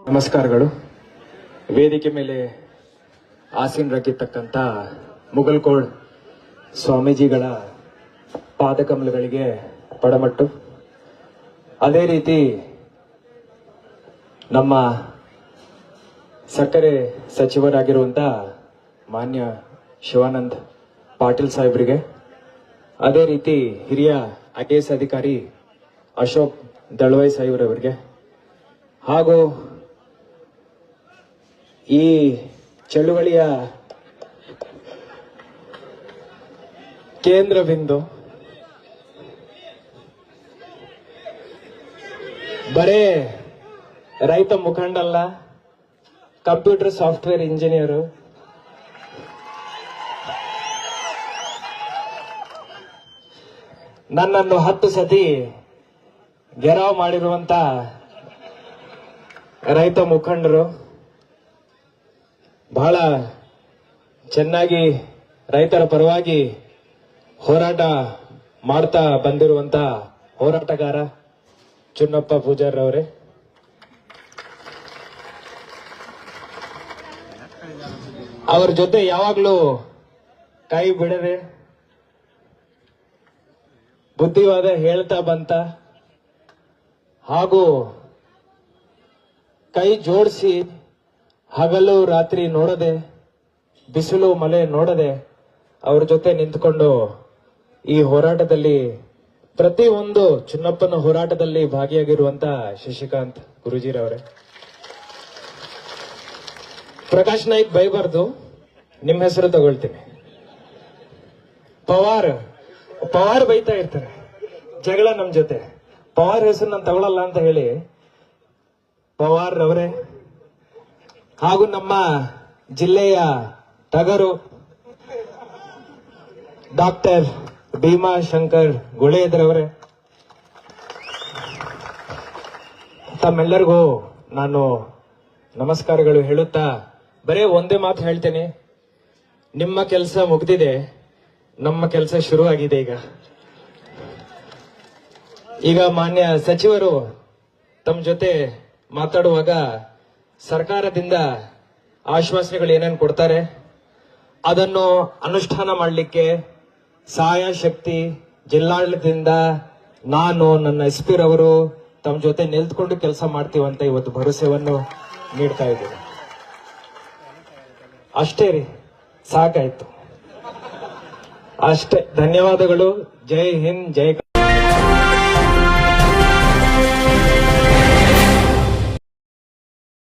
ನಮಸ್ಕಾರಗಳು. ವೇದಿಕೆ ಮೇಲೆ ಆಸೀನರಾಗಿರ್ತಕ್ಕಂಥ ಮುಗಲ್ಕೋಡ್ ಸ್ವಾಮೀಜಿಗಳ ಪಾದಕಮಲಗಳಿಗೆ ಪಡಮಟ್ಟು, ಅದೇ ರೀತಿ ನಮ್ಮ ಸಕ್ಕರೆ ಸಚಿವರಾಗಿರುವಂಥ ಮಾನ್ಯ ಶಿವಾನಂದ್ ಪಾಟೀಲ್ ಸಾಹೇಬರಿಗೆ, ಅದೇ ರೀತಿ ಹಿರಿಯ IAS ಅಧಿಕಾರಿ ಅಶೋಕ್ ದಳವಾಯಿ ಸಾಹೇಬ್ರವರಿಗೆ, ಹಾಗೂ ಈ ಚಳುವಳಿಯ ಕೇಂದ್ರ ಬಿಂದು ಬರೇ ರೈತ ಮುಖಂಡಲ್ಲ, ಕಂಪ್ಯೂಟರ್ ಸಾಫ್ಟ್ವೇರ್ ಇಂಜಿನಿಯರು, ನನ್ನನ್ನು 10 ಸತಿ ಗೆರಾವ್ ಮಾಡಿರುವಂತ ರೈತ ಮುಖಂಡರು, ಬಹಳ ಚೆನ್ನಾಗಿ ರೈತರ ಪರವಾಗಿ ಹೋರಾಟ ಮಾಡ್ತಾ ಬಂದಿರುವಂತ ಹೋರಾಟಗಾರ ಚುನ್ನಪ್ಪ ಪೂಜಾರ್ ಅವರೇ, ಅವರ ಜೊತೆ ಯಾವಾಗ್ಲೂ ಕೈ ಬಿಡದೆ ಬುದ್ಧಿವಾದ ಹೇಳ್ತಾ ಬಂತ, ಹಾಗೂ ಕೈ ಜೋಡಿಸಿ ಹಗಲು ರಾತ್ರಿ ನೋಡದೆ, ಬಿಸಿಲು ಮಳೆ ನೋಡದೆ ಅವ್ರ ಜೊತೆ ನಿಂತ್ಕೊಂಡು ಈ ಹೋರಾಟದಲ್ಲಿ ಪ್ರತಿಯೊಂದು ಚುನ್ನಪ್ಪನ ಹೋರಾಟದಲ್ಲಿ ಭಾಗಿಯಾಗಿರುವಂತ ಶಶಿಕಾಂತ್ ಗುರುಜಿರವರೇ, ಪ್ರಕಾಶ್ ನಾಯ್ಕ್ ಬೈಬಾರ್ದು, ನಿಮ್ಮ ಹೆಸರು ತಗೊಳ್ತೀನಿ. ಪವಾರ್ ಬೈತಾ ಇರ್ತಾರೆ, ಜಗಳ ನಮ್ ಜೊತೆ, ಪವಾರ್ ಹೆಸರು ನಾನು ತಗೊಳ್ಳಲ್ಲ ಅಂತ ಹೇಳಿ ಪವಾರ್ ಅವರೇ, ಹಾಗೂ ನಮ್ಮ ಜಿಲ್ಲೆಯ ಟಗರು ಡಾಕ್ಟರ್ ಭೀಮಾಶಂಕರ್ ಗುಳೇದ್ರವರೇ, ತಮ್ಮೆಲ್ಲರಿಗೂ ನಾನು ನಮಸ್ಕಾರಗಳು ಹೇಳುತ್ತಾ ಬರೇ ಒಂದೇ ಮಾತು ಹೇಳ್ತೇನೆ, ನಿಮ್ಮ ಕೆಲಸ ಮುಗ್ದಿದೆ, ನಮ್ಮ ಕೆಲಸ ಶುರುವಾಗಿದೆ. ಈಗ ಮಾನ್ಯ ಸಚಿವರು ತಮ್ಮ ಜೊತೆ ಮಾತಾಡುವಾಗ ಸರ್ಕಾರದಿಂದ ಆಶ್ವಾಸನೆಗಳು ಏನೇನು ಕೊಡ್ತಾರೆ ಅದನ್ನು ಅನುಷ್ಠಾನ ಮಾಡಲಿಕ್ಕೆ ಸಹಾಯ ಶಕ್ತಿ ಜಿಲ್ಲಾಡಳಿತದಿಂದ ನಾನು, ನನ್ನ SP ರವರು ತಮ್ಮ ಜೊತೆ ನಿಲ್ತ್ಕೊಂಡು ಕೆಲಸ ಮಾಡ್ತೀವಂತ ಇವತ್ತು ಭರವಸೆಯನ್ನು ನೀಡ್ತಾ ಇದ್ದೀನಿ. ಅಷ್ಟೇ ರೀ, ಸಾಕಾಯ್ತು ಅಷ್ಟೇ. ಧನ್ಯವಾದಗಳು. ಜೈ ಹಿಂದ್, ಜೈ